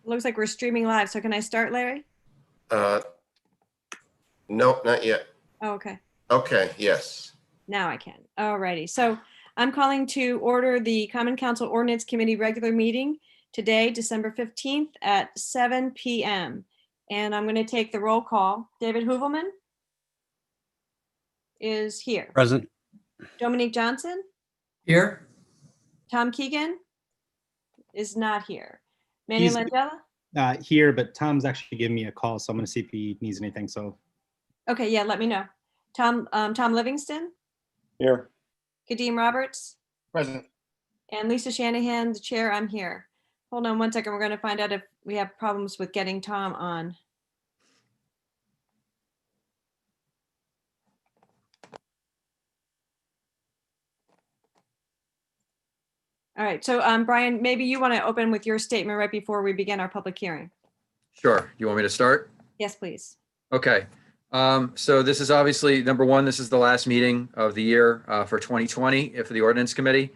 Looks like we're streaming live. So can I start, Larry? Uh, no, not yet. Oh, okay. Okay, yes. Now I can. Alrighty. So I'm calling to order the Common Council Ordinance Committee regular meeting today, December 15th at 7 p.m. And I'm going to take the roll call. David Hoovelman is here. Present. Dominique Johnson. Here. Tom Keegan is not here. Manny He's- Langella? Here, but Tom's actually giving me a call, so I'm gonna see if he needs anything. So Okay, yeah, let me know. Tom Livingston, Here. Kadeem Roberts, Present. and Lisa Shanahan, the chair. I'm here. Hold on one second. We're going to find out if we have problems with getting Tom on. All right, so Brian, maybe you want to open with your statement right before we begin our public hearing. Sure. You want me to start? Yes, please. Okay. So this is obviously, number one, this is the last meeting of the year for 2020 for the Ordinance Committee.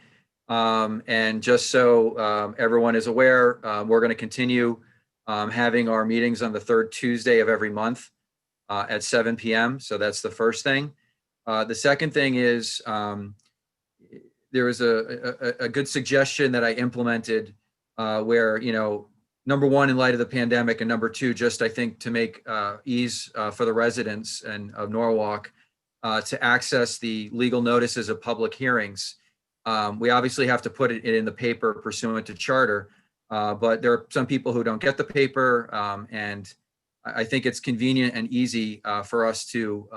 And just so everyone is aware, we're going to continue having our meetings on the third Tuesday of every month at 7 p.m. So that's the first thing. The second thing is there was a good suggestion that I implemented where, number one, in light of the pandemic, and number two, just I think to make ease for the residents and of Norwalk to access the legal notices of public hearings. We obviously have to put it in the paper pursuant to charter, but there are some people who don't get the paper, and I think it's convenient and easy for us to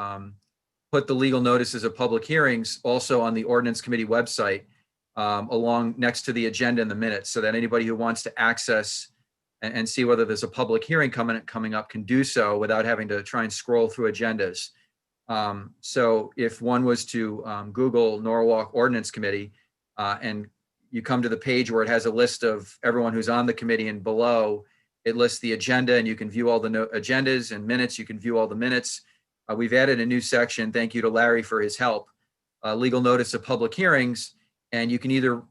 put the legal notices of public hearings also on the Ordinance Committee website along next to the agenda in the minutes, so that anybody who wants to access and see whether there's a public hearing coming up can do so without having to try and scroll through agendas. So if one was to Google Norwalk Ordinance Committee and you come to the page where it has a list of everyone who's on the committee, and below it lists the agenda, and you can view all the agendas and minutes. You can view all the minutes. We've added a new section. Thank you to Larry for his help. Legal notice of public hearings. And you can either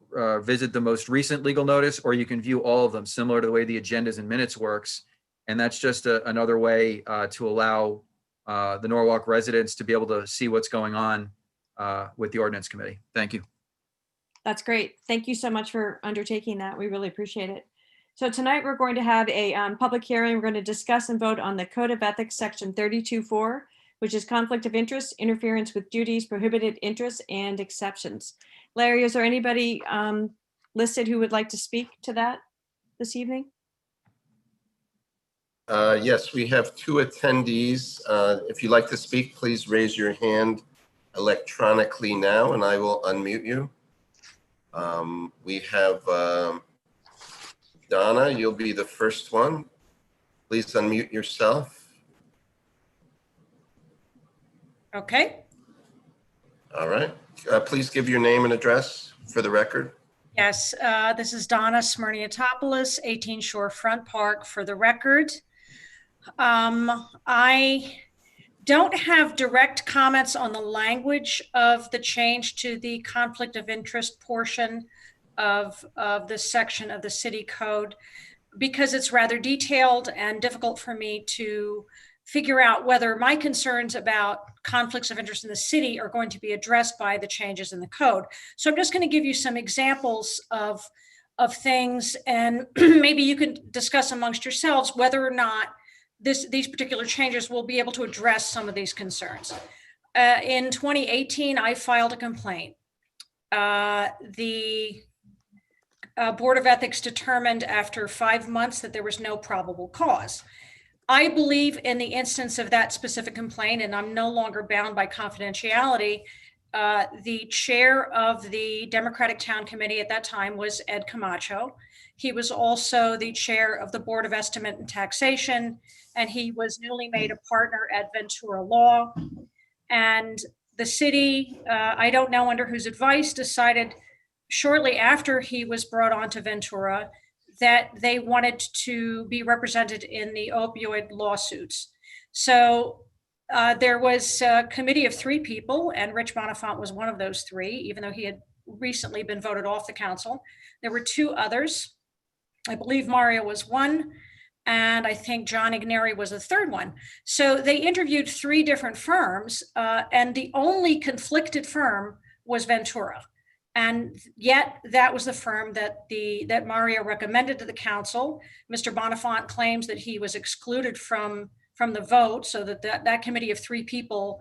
visit the most recent legal notice, or you can view all of them, similar to the way the agendas and minutes works. And that's just another way to allow the Norwalk residents to be able to see what's going on with the Ordinance Committee. Thank you. That's great. Thank you so much for undertaking that. We really appreciate it. So tonight we're going to have a public hearing. We're going to discuss and vote on the Code of Ethics, Section 32.4, which is conflict of interest, interference with duties, prohibited interests, and exceptions. Larry, is there anybody listed who would like to speak to that this evening? Yes, we have two attendees. If you'd like to speak, please raise your hand electronically now, and I will unmute you. We have Donna, you'll be the first one. Please unmute yourself. Okay. All right. Please give your name and address for the record. Yes, this is Donna Smirniotopoulos, 18 Shorefront Park, for the record. I don't have direct comments on the language of the change to the conflict of interest portion of this section of the city code, because it's rather detailed and difficult for me to figure out whether my concerns about conflicts of interest in the city are going to be addressed by the changes in the code. So I'm just going to give you some examples of things, and maybe you can discuss amongst yourselves whether or not these particular changes will be able to address some of these concerns. In 2018, I filed a complaint. The Board of Ethics determined after 5 months that there was no probable cause. I believe in the instance of that specific complaint, and I'm no longer bound by confidentiality, the chair of the Democratic Town Committee at that time was Ed Camacho. He was also the chair of the Board of Estimate and Taxation, and he was newly made a partner at Ventura Law. And the city, I don't know under whose advice, decided shortly after he was brought on to Ventura that they wanted to be represented in the opioid lawsuits. So there was a committee of 3 people, and Rich Bonifant was one of those 3, even though he had recently been voted off the council. There were 2 others. I believe Mario was one. and I think John Igneri was the third one. So they interviewed 3 different firms, and the only conflicted firm was Ventura. And yet that was the firm that Mario recommended to the council. Mr. Bonifant claims that he was excluded from the vote, so that committee of 3 people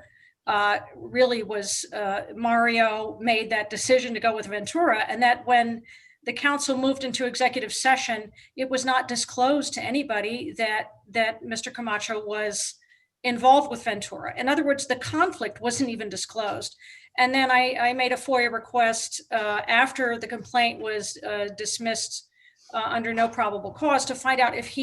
really was, Mario made that decision to go with Ventura, and that when the council moved into executive session, it was not disclosed to anybody that Mr. Camacho was involved with Ventura. In other words, the conflict wasn't even disclosed. And then I made a FOIA request after the complaint was dismissed under no probable cause to find out if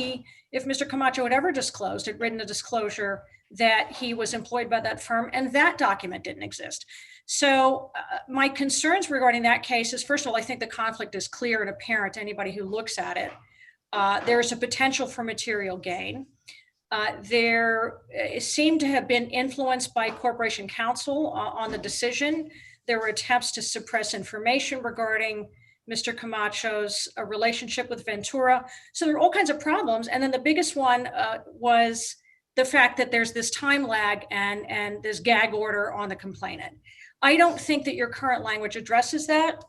Mr. Camacho had ever disclosed, had written a disclosure that he was employed by that firm, and that document didn't exist. So my concerns regarding that case is, first of all, I think the conflict is clear and apparent to anybody who looks at it. There's a potential for material gain. There seemed to have been influence by Corporation Counsel on the decision. There were attempts to suppress information regarding Mr. Camacho's relationship with Ventura. So there are all kinds of problems. And then the biggest one was the fact that there's this time lag and this gag order on the complainant. I don't think that your current language addresses that.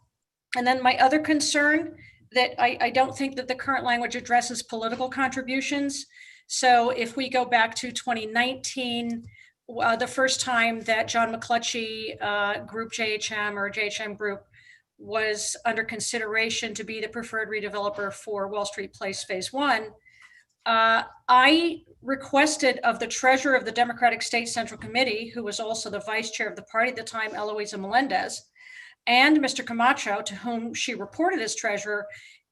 And then my other concern that I don't think that the current language addresses political contributions. So if we go back to 2019, the first time that John McClutchy Group JHM or JHM Group was under consideration to be the preferred redeveloper for Wall Street Place Phase 1, I requested of the treasurer of the Democratic State Central Committee, who was also the vice chair of the party at the time, Eloisa Melendez, and Mr. Camacho, to whom she reported as treasurer,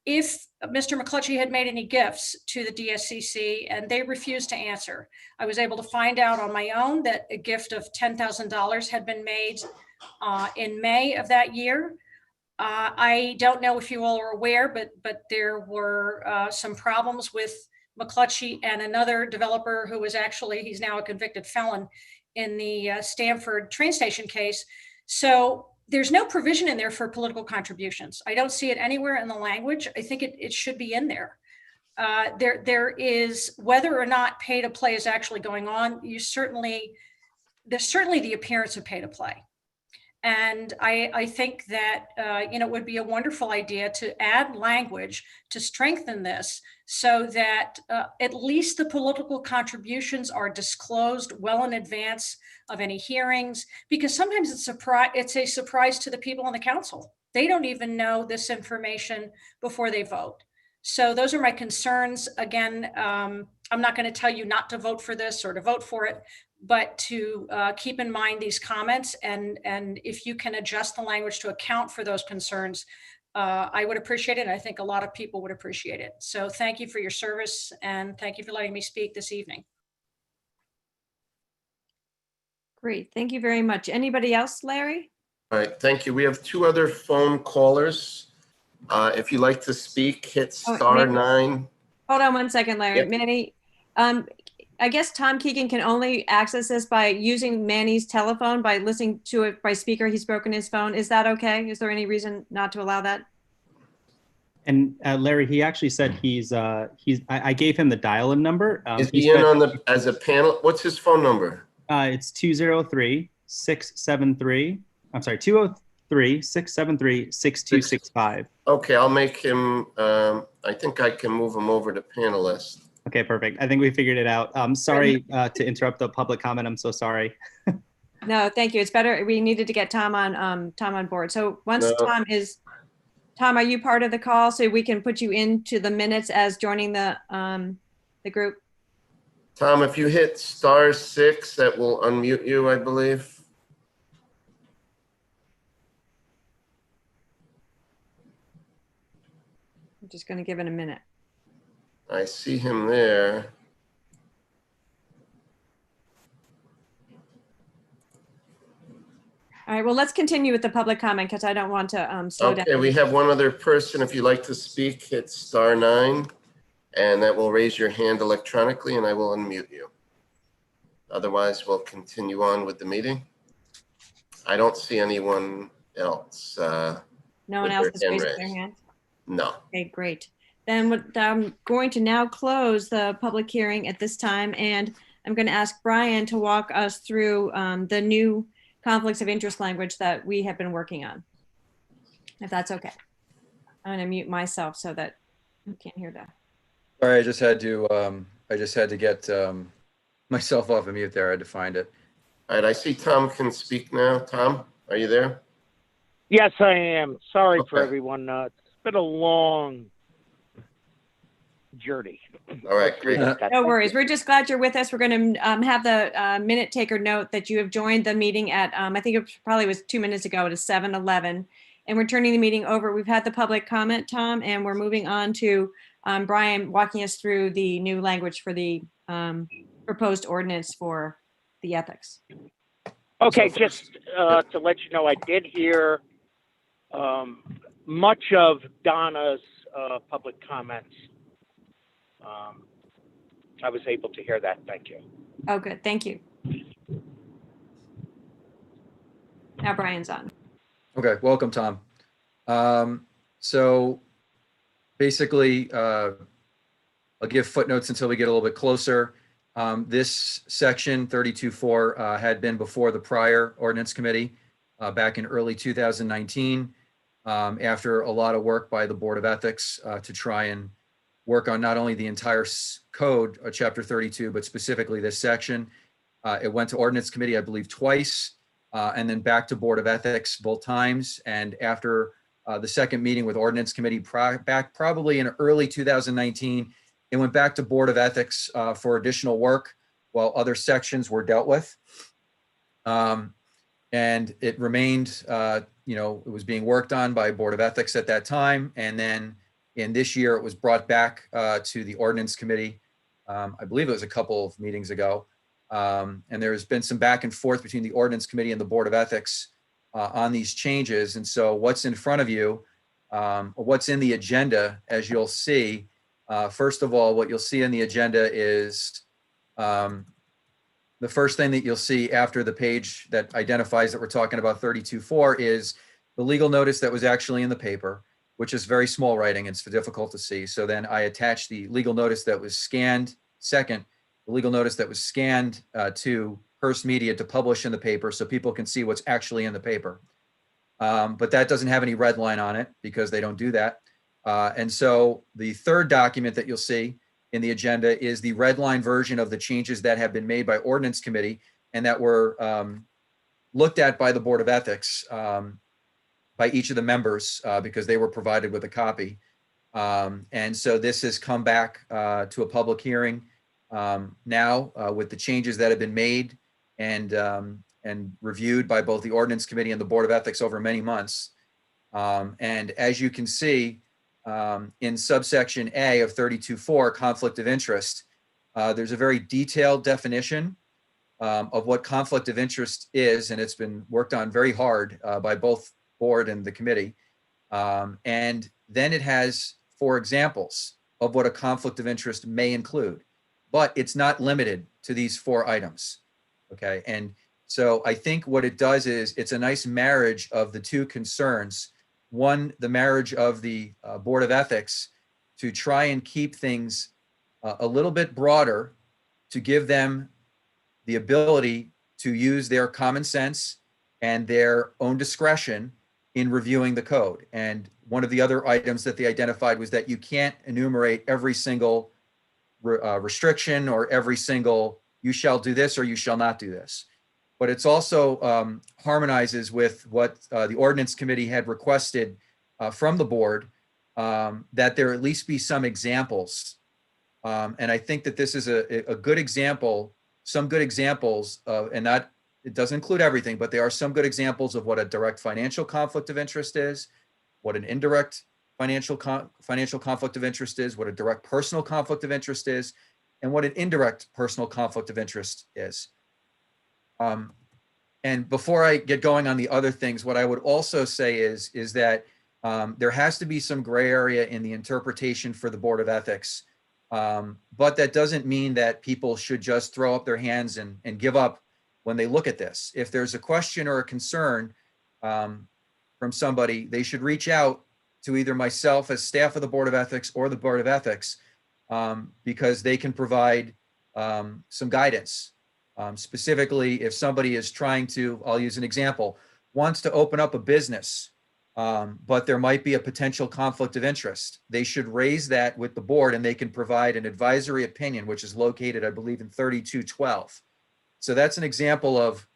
if Mr. McClutchy had made any gifts to the DSCC, and they refused to answer. I was able to find out on my own that a gift of $10,000 had been made in May of that year. I don't know if you all are aware, but there were some problems with McClutchy and another developer who was actually, he's now a convicted felon in the Stanford train station case. So there's no provision in there for political contributions. I don't see it anywhere in the language. I think it should be in there. There is, whether or not pay to play is actually going on, there's certainly the appearance of pay to play. And I think that it would be a wonderful idea to add language to strengthen this so that at least the political contributions are disclosed well in advance of any hearings, because sometimes it's a surprise to the people on the council. They don't even know this information before they vote. So those are my concerns. Again, I'm not going to tell you not to vote for this or to vote for it, but to keep in mind these comments, and if you can adjust the language to account for those concerns, I would appreciate it. And I think a lot of people would appreciate it. So thank you for your service, and thank you for letting me speak this evening. Great, thank you very much. Anybody else, Larry? All right, thank you. We have 2 other phone callers. If you'd like to speak, hit star 9. Hold on one second, Larry. Yep. Manny, I guess Tom Keegan can only access this by using Manny's telephone, by listening to it by speaker. He's broken his phone. Is that okay? Is there any reason not to allow that? And Larry, he actually said I gave him the dial-in number. Is he in on as a panel? What's his phone number? It's 203-673. I'm sorry, 203-673-6265. Okay, I'll make him, I think I can move him over to panelist. Okay, perfect. I think we figured it out. I'm sorry to interrupt the public comment. I'm so sorry. No, thank you. It's better. We needed to get Tom on board. So once No. Tom, are you part of the call so we can put you into the minutes as joining the group? Tom, if you hit star 6, that will unmute you, I believe. I'm just going to give it a minute. I see him there. All right, well, let's continue with the public comment because I don't want to slow down. Okay, we have one other person. If you'd like to speak, hit star 9, and that will raise your hand electronically, and I will unmute you. Otherwise, we'll continue on with the meeting. I don't see anyone else. No one else is raising their hand? No. Okay, great. I'm going to now close the public hearing at this time, and I'm going to ask Brian to walk us through the new conflicts of interest language that we have been working on, if that's okay. I'm going to mute myself so that you can't hear that. Sorry, I just had to get myself off of mute there. I had to find it. All right, I see Tom can speak now. Tom, are you there? Yes, I am. Sorry for Okay. everyone. It's been a long journey. All right, great. No worries. We're just glad you're with us. We're going to have the minute taker note that you have joined the meeting at, I think it probably was 2 minutes ago at 7:11. And we're turning the meeting over. We've had the public comment, Tom, and we're moving on to Brian walking us through the new language for the proposed ordinance for the ethics. Okay, So just to let you know, I did hear much of Donna's public comments. I was able to hear that. Thank you. Oh, good. Thank you. Now Brian's on. Okay, welcome, Tom. So basically, I'll give footnotes until we get a little bit closer. This section 32.4 had been before the prior ordinance committee back in early 2019 after a lot of work by the Board of Ethics to try and work on not only the entire code, chapter 32, but specifically this section. It went to ordinance committee, I believe, twice, and then back to Board of Ethics both times. And after the second meeting with ordinance committee back probably in early 2019, it went back to Board of Ethics for additional work while other sections were dealt with. And it remained, it was being worked on by Board of Ethics at that time. And then in this year, it was brought back to the ordinance committee. I believe it was a couple of meetings ago. And there's been some back and forth between the ordinance committee and the Board of Ethics on these changes. And so what's in front of you, or what's in the agenda, as you'll see, first of all, what you'll see in the agenda is the first thing that you'll see after the page that identifies that we're talking about 32.4 is the legal notice that was actually in the paper, which is very small writing. It's difficult to see. So then I attach the legal notice that was scanned. Second, the legal notice that was scanned to Hearst Media to publish in the paper so people can see what's actually in the paper. But that doesn't have any red line on it because they don't do that. And so the third document that you'll see in the agenda is the red line version of the changes that have been made by ordinance committee and that were looked at by the Board of Ethics by each of the members because they were provided with a copy. And so this has come back to a public hearing now with the changes that have been made and reviewed by both the ordinance committee and the Board of Ethics over many months. And as you can see, in subsection A of 32.4, conflict of interest, there's a very detailed definition of what conflict of interest is, and it's been worked on very hard by both board and the committee. And then it has 4 examples of what a conflict of interest may include, but it's not limited to these 4 items. Okay, and so I think what it does is it's a nice marriage of the 2 concerns. One, the marriage of the Board of Ethics to try and keep things a little bit broader to give them the ability to use their common sense and their own discretion in reviewing the code. And one of the other items that they identified was that you can't enumerate every single restriction or every single you shall do this or you shall not do this. But it's also harmonizes with what the ordinance committee had requested from the board, that there at least be some examples. And I think that this is a good example, some good examples of, and not, it doesn't include everything, but there are some good examples of what a direct financial conflict of interest is, what an indirect financial conflict of interest is, what a direct personal conflict of interest is, and what an indirect personal conflict of interest is. And before I get going on the other things, what I would also say is that there has to be some gray area in the interpretation for the Board of Ethics. But that doesn't mean that people should just throw up their hands and give up when they look at this. If there's a question or a concern from somebody, they should reach out to either myself as staff of the Board of Ethics or the Board of Ethics, because they can provide some guidance. Specifically, if somebody is trying to, I'll use an example, wants to open up a business, but there might be a potential conflict of interest. They should raise that with the board, and they can provide an advisory opinion, which is located, I believe, in 3212. So that's an example of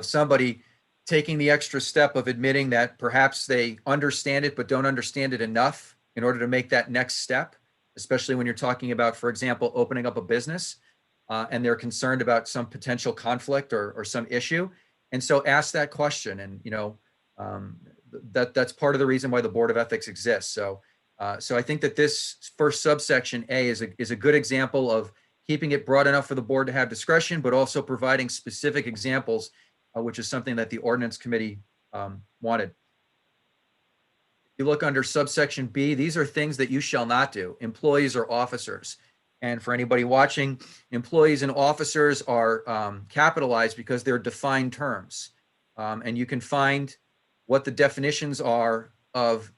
somebody taking the extra step of admitting that perhaps they understand it, but don't understand it enough in order to make that next step, especially when you're talking about, for example, opening up a business, and they're concerned about some potential conflict or some issue. And so ask that question. And, that's part of the reason why the Board of Ethics exists. So I think that this first subsection A is a good example of keeping it broad enough for the board to have discretion, but also providing specific examples, which is something that the Ordinance Committee wanted. If you look under subsection B, these are things that you shall not do, employees or officers. And for anybody watching, employees and officers are capitalized because they're defined terms. And you can find what the definitions are of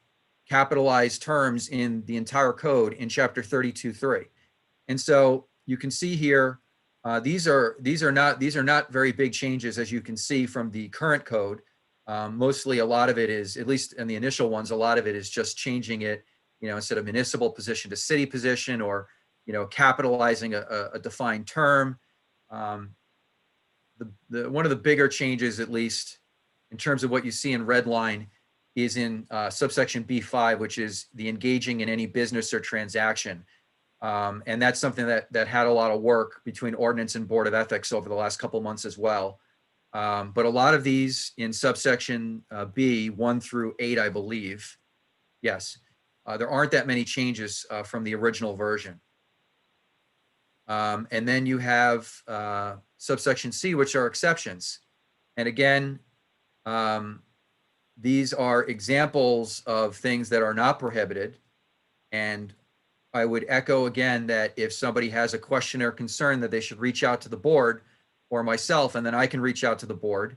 capitalized terms in the entire code in chapter 32.3. And so you can see here, these are not very big changes, as you can see from the current code. Mostly a lot of it is, at least in the initial ones, a lot of it is just changing it, instead of municipal position to city position, or, capitalizing a defined term. One of the bigger changes, at least in terms of what you see in red line, is in subsection B5, which is the engaging in any business or transaction. And that's something that had a lot of work between Ordinance and Board of Ethics over the last couple of months as well. But a lot of these in subsection B, 1 through 8, I believe, yes, there aren't that many changes from the original version. And then you have subsection C, which are exceptions. And again, these are examples of things that are not prohibited. And I would echo again that if somebody has a question or concern, that they should reach out to the board or myself, and then I can reach out to the board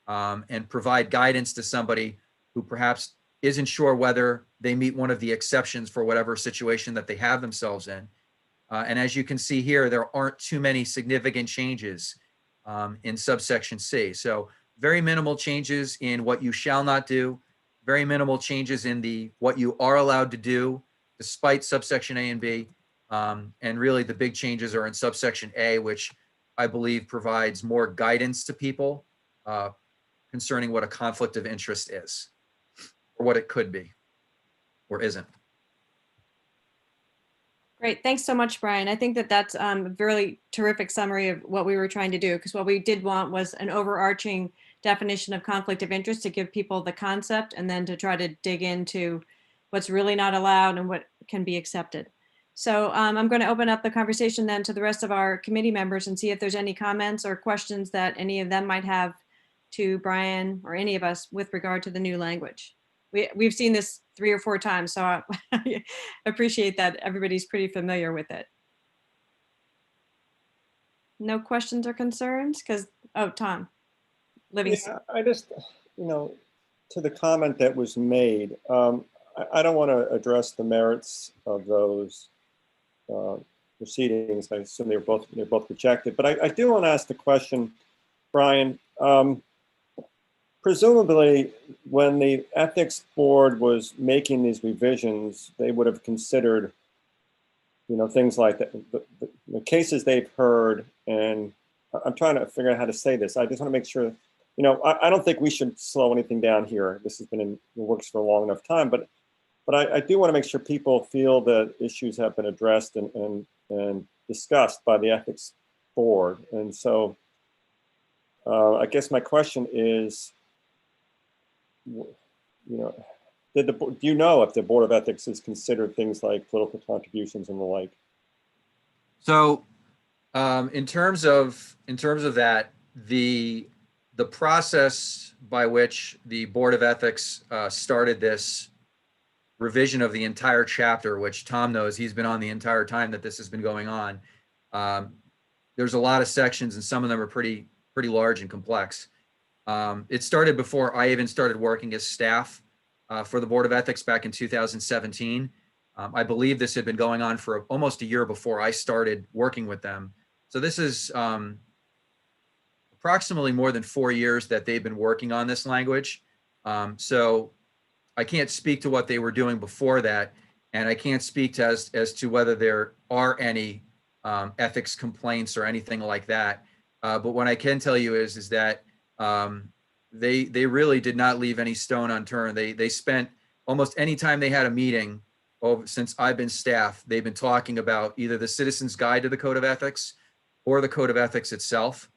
and provide guidance to somebody who perhaps isn't sure whether they meet one of the exceptions for whatever situation that they have themselves in. And as you can see here, there aren't too many significant changes in subsection C. So very minimal changes in what you shall not do, very minimal changes in what you are allowed to do, despite subsection A and B. And really the big changes are in subsection A, which I believe provides more guidance to people concerning what a conflict of interest is, or what it could be, or isn't. Great. Thanks so much, Brian. I think that that's a really terrific summary of what we were trying to do, because what we did want was an overarching definition of conflict of interest to give people the concept, and then to try to dig into what's really not allowed and what can be accepted. So I'm going to open up the conversation then to the rest of our committee members and see if there's any comments or questions that any of them might have to Brian or any of us with regard to the new language. We've seen this 3 or 4 times, so I appreciate that everybody's pretty familiar with it. No questions or concerns? Oh, Tom Livingston. Yeah, I just, to the comment that was made, I don't want to address the merits of those proceedings. I assume they're both rejected, but I do want to ask the question, Brian. Presumably, when the ethics board was making these revisions, they would have considered, things like the cases they've heard. And I'm trying to figure out how to say this. I just want to make sure, I don't think we should slow anything down here. This has been in the works for a long enough time, but I do want to make sure people feel that issues have been addressed and discussed by the ethics board. And so I guess my question is, do you know if the Board of Ethics has considered things like political contributions and the like? So in terms of that, the process by which the Board of Ethics started this revision of the entire chapter, which Tom knows, he's been on the entire time that this has been going on. There's a lot of sections, and some of them are pretty large and complex. It started before I even started working as staff for the Board of Ethics back in 2017. I believe this had been going on for almost a year before I started working with them. So this is approximately more than 4 years that they've been working on this language. So I can't speak to what they were doing before that, and I can't speak to as to whether there are any ethics complaints or anything like that. But what I can tell you is that they really did not leave any stone unturned. They spent almost any time they had a meeting since I've been staff, they've been talking about either the Citizen's Guide to the Code of Ethics or the Code of Ethics itself,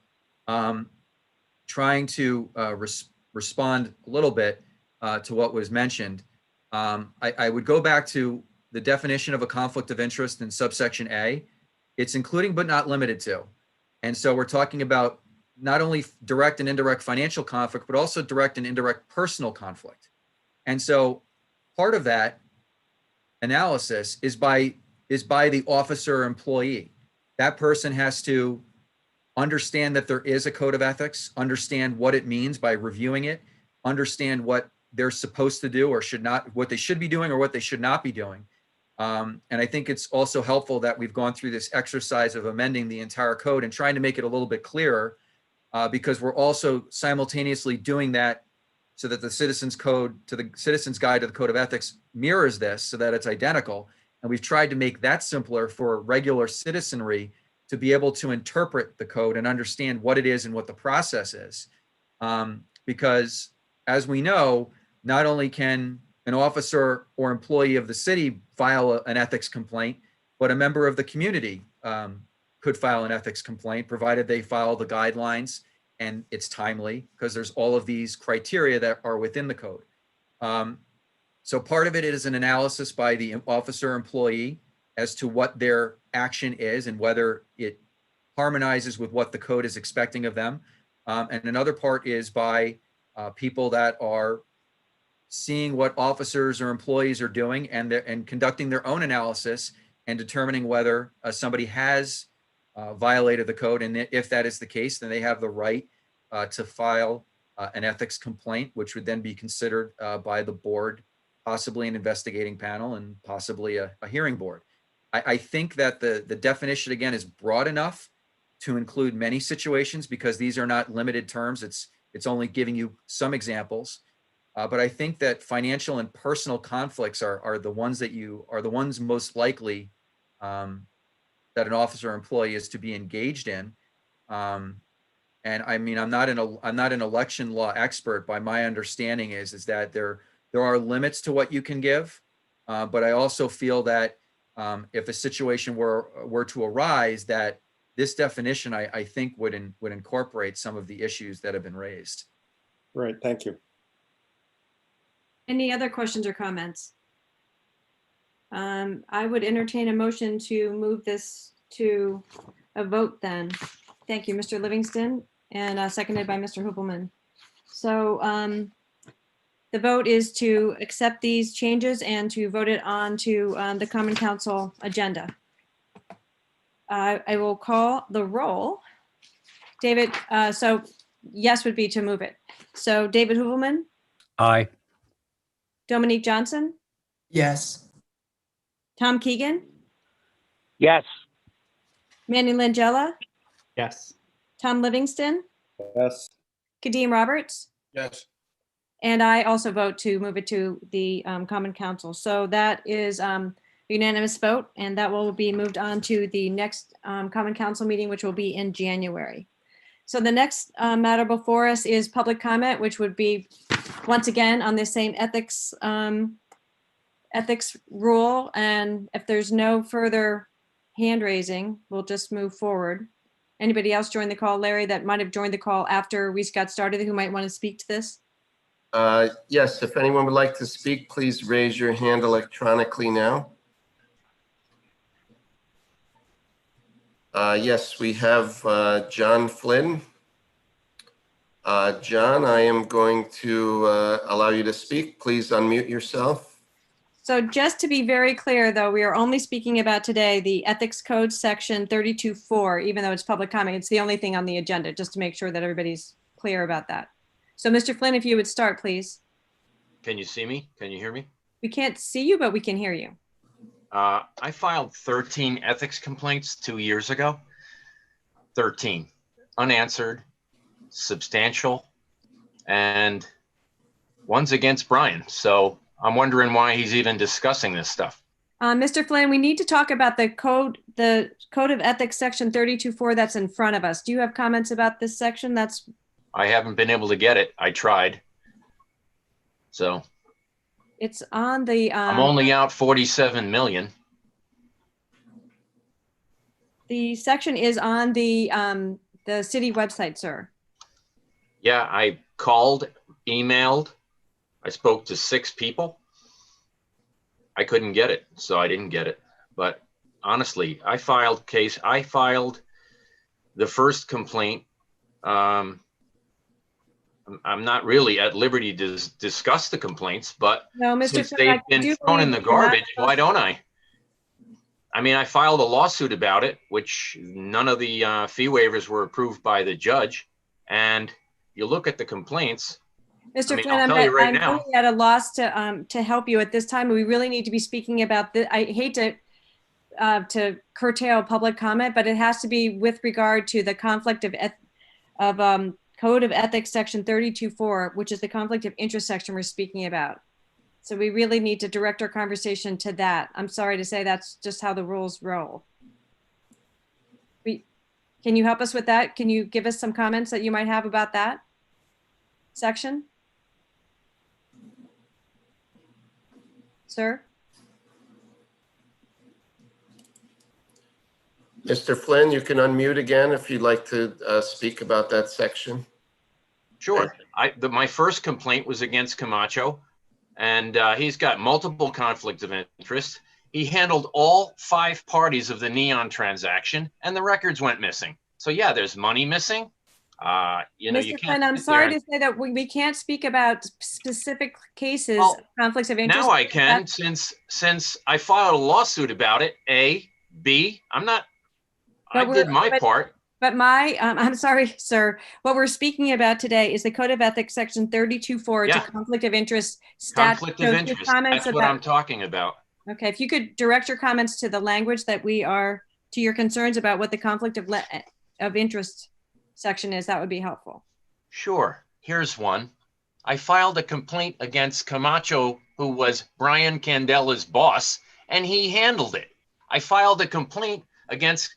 trying to respond a little bit to what was mentioned. I would go back to the definition of a conflict of interest in subsection A. It's including but not limited to. And so we're talking about not only direct and indirect financial conflict, but also direct and indirect personal conflict. And so part of that analysis is by the officer or employee. That person has to understand that there is a code of ethics, understand what it means by reviewing it, understand what they're supposed to do or should not, what they should be doing or what they should not be doing. And I think it's also helpful that we've gone through this exercise of amending the entire code and trying to make it a little bit clearer, because we're also simultaneously doing that so that the Citizens Guide to the Code of Ethics mirrors this so that it's identical. And we've tried to make that simpler for regular citizenry to be able to interpret the code and understand what it is and what the process is. Because as we know, not only can an officer or employee of the city file an ethics complaint, but a member of the community could file an ethics complaint, provided they follow the guidelines and it's timely, because there's all of these criteria that are within the code. So part of it is an analysis by the officer employee as to what their action is and whether it harmonizes with what the code is expecting of them. And another part is by people that are seeing what officers or employees are doing and conducting their own analysis and determining whether somebody has violated the code. And if that is the case, then they have the right to file an ethics complaint, which would then be considered by the board, possibly an investigating panel and possibly a hearing board. I think that the definition, again, is broad enough to include many situations because these are not limited terms. It's only giving you some examples. But I think that financial and personal conflicts are the ones most likely that an officer or employee is to be engaged in. And I mean, I'm not an election law expert, but my understanding is that there are limits to what you can give. But I also feel that if a situation were to arise, that this definition, I think would incorporate some of the issues that have been raised. Great, thank you. Any other questions or comments? I would entertain a motion to move this to a vote then. Thank you, Mr. Livingston, and seconded by Mr. Hoopelman. So the vote is to accept these changes and to vote it on to the Common Council agenda. I will call the roll. David, so yes would be to move it. So David Hoopelman, Aye. Dominique Johnson, Yes. Tom Keegan, Yes. Manny Langella, Yes. Tom Livingston, Yes, Kadeem Roberts, Yes. and I also vote to move it to the Common Council. So that is unanimous vote, and that will be moved on to the next Common Council meeting, which will be in January. So the next matter before us is public comment, which would be once again on the same ethics rule. And if there's no further hand raising, we'll just move forward. Anybody else join the call, Larry, that might have joined the call after we got started who might want to speak to this? Yes, if anyone would like to speak, please raise your hand electronically now. Yes, we have John Flynn. John, I am going to allow you to speak. Please unmute yourself. So just to be very clear, though, we are only speaking about today the Ethics Code Section 32.4, even though it's public comment. It's the only thing on the agenda, just to make sure that everybody's clear about that. So Mr. Flynn, if you would start, please. Can you see me? Can you hear me? We can't see you, but we can hear you. I filed 13 ethics complaints 2 years ago. 13 unanswered, substantial, and one's against Brian. So I'm wondering why he's even discussing this stuff. Mr. Flynn, we need to talk about the code of ethics, section 32.4 that's in front of us. Do you have comments about this section? I haven't been able to get it. I tried. So It's on the, I'm only out 47 million. the section is on the city website, sir. Yeah, I called, emailed, I spoke to 6 people. I couldn't get it, so I didn't get it. But honestly, I filed the first complaint. I'm not really at liberty to discuss the complaints, but No, Mr. since Flynn, they've I been do thrown in believe the you're not garbage, why supposed- don't I? I mean, I filed a lawsuit about it, which none of the fee waivers were approved by the judge. And you look at the complaints. Mr. I mean, Flynn, I'll tell you right I'm now. really at a loss to help you at this time. We really need to be speaking about this. I hate to curtail public comment, but it has to be with regard to the conflict of Code of Ethics, section 32.4, which is the conflict of interest section we're speaking about. So we really need to direct our conversation to that. I'm sorry to say that's just how the rules roll. Can you help us with that? Can you give us some comments that you might have about that section? Sir? Mr. Flynn, you can unmute again if you'd like to speak about that section. Sure. My first complaint was against Camacho, and he's got multiple conflicts of interest. He handled all 5 parties of the Neon transaction, and the records went missing. So yeah, there's money missing. You know, you Mr. can't. Flynn, I'm sit there sorry and- to say that we can't speak about specific cases, Well, conflicts of interest. Now I can, since I filed a lawsuit about it. A, B, I But did my part. But I'm sorry, sir. What we're speaking about today is the Code of Ethics, section 32.4. It's a Yeah. conflict of interest statute. Conflict So of if your interest. comments That's what I'm about- talking about. Okay, if you could direct your comments to the language that to your concerns about what the conflict of interest section is, that would be helpful. Sure. Here's one. I filed a complaint against Camacho, who was Brian Candela's boss, and he handled it. I filed a complaint against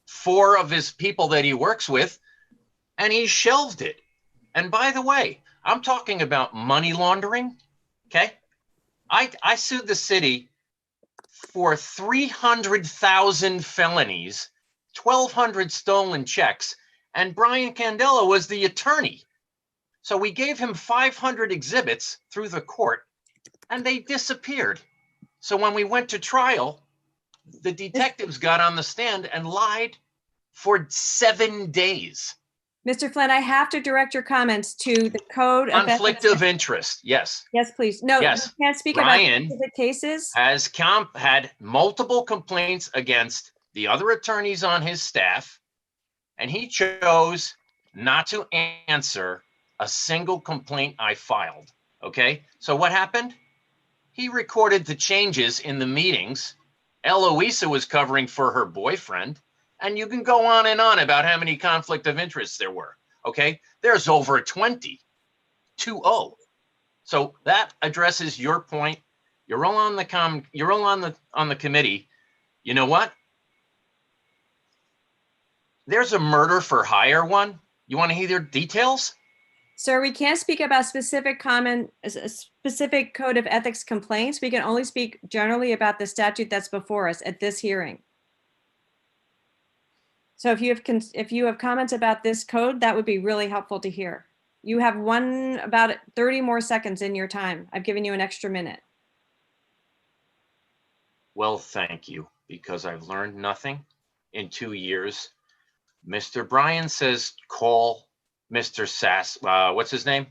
4 of his people that he works with, and he shelved it. And by the way, I'm talking about money laundering. Okay. I sued the city for 300,000 felonies, 1,200 stolen checks, and Brian Candela was the attorney. So we gave him 500 exhibits through the court, and they disappeared. So when we went to trial, the detectives got on the stand and lied for 7 days. Mr. Flynn, I have to direct your comments to the Code of Conflict Ethics. of interest. Yes. Yes, please. No, Yes. you can't speak Brian about specific cases. Has had multiple complaints against the other attorneys on his staff, and he chose not to answer a single complaint I filed. Okay. So what happened? He recorded the changes in the meetings. Eloisa was covering for her boyfriend. And you can go on and on about how many conflict of interests there were. Okay. There's over 20. 2-0. So that addresses your point. You're all on the committee. You know what? There's a murder for hire one. You want to hear details? Sir, we can't speak about specific Code of Ethics complaints. We can only speak generally about the statute that's before us at this hearing. So if you have comments about this code, that would be really helpful to hear. You have about 30 more seconds in your time. I've given you an extra minute. Well, thank you, because I've learned nothing in 2 years. Mr. Bryan says, call Mr. Sass. What's his name?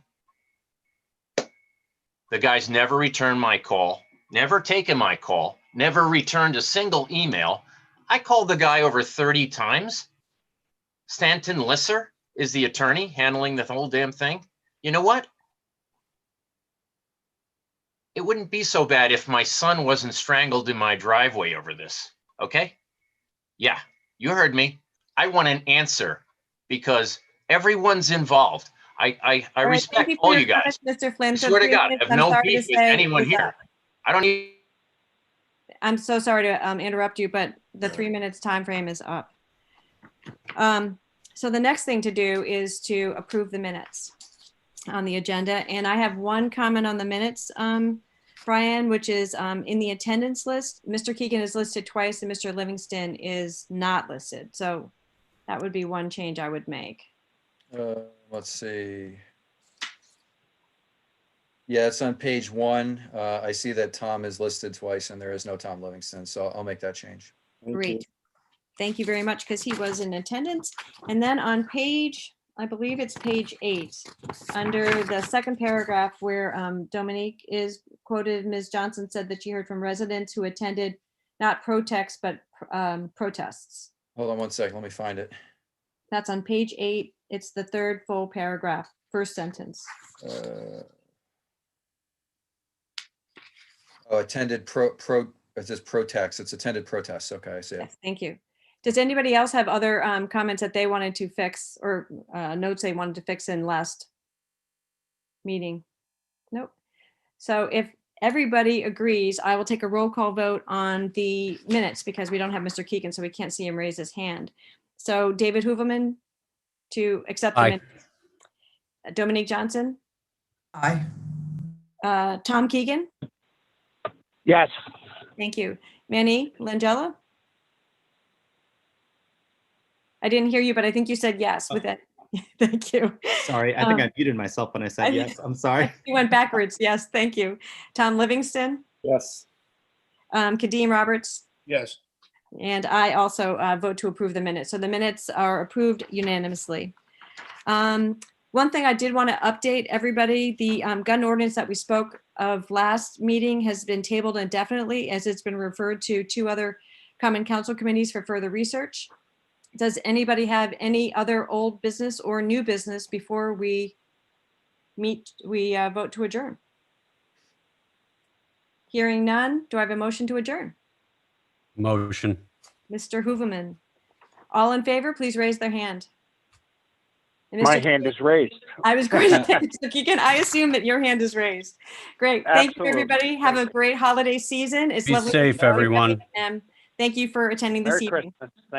The guy's never returned my call, never taken my call, never returned a single email. I called the guy over 30 times. Stanton Lisser is the attorney handling the whole damn thing. You know what? it wouldn't be so bad if my son wasn't strangled in my driveway over this. Okay? Yeah, you heard me. I want an answer because everyone's involved. I All right, thank respect you for all your you guys. comments, Mr. Flynn. I So swear to 3 God, I minutes, have I'm no sorry to beef with say, anyone is up. here. I don't even. I'm so sorry to interrupt you, but the 3 minutes time frame is up. So the next thing to do is to approve the minutes on the agenda. And I have one comment on the minutes, Brian, which is in the attendance list, Mr. Keegan is listed twice and Mr. Livingston is not listed. So that would be one change I would make. Let's see. Yeah, it's on page 1. I see that Tom is listed twice and there is no Tom Livingston, so I'll make that change. Thank you. Great. Thank you very much, because he was in attendance. And then on page, I believe it's page 8, under the second paragraph where Dominique is quoted, Ms. Johnson said that she heard from residents who attended not protests, but protests. Hold on one second, let me find it. That's on page 8. It's the third full paragraph, first sentence. Attended it says protests. It's attended protests. Okay, I see it. Yes, thank you. Does anybody else have other comments that they wanted to fix or notes they wanted to fix in last meeting? Nope. So if everybody agrees, I will take a roll call vote on the minutes because we don't have Mr. Keegan, so we can't see him raise his hand. So David Hooverman to accept the Aye. minutes. Dominique Johnson, Aye. Tom Keegan, Yes. thank you. Manny Langella? I didn't hear you, but I think you said yes with it. Thank you. Sorry, I think I muted myself when I I said think- yes. I'm sorry. You went backwards. Yes, thank you. Tom Livingston, Yes. Kadeem Roberts, Yes. and I also vote to approve the minutes. So the minutes are approved unanimously. One thing I did want to update everybody, the gun ordinance that we spoke of last meeting has been tabled indefinitely as it's been referred to 2 other common council committees for further research. Does anybody have any other old business or new business before we vote to adjourn? Hearing none, do I have a motion to adjourn? Motion. Mr. Hooverman. All in favor, please raise their hand. And My Mr. hand is raised. I was going to say, Mr. Keegan, I assume that your hand is raised. Great. Thank you, Absolutely. everybody. Have a great holiday season. It's Be lovely to safe, see everybody, everyone. and thank you for attending this Merry evening. Christmas.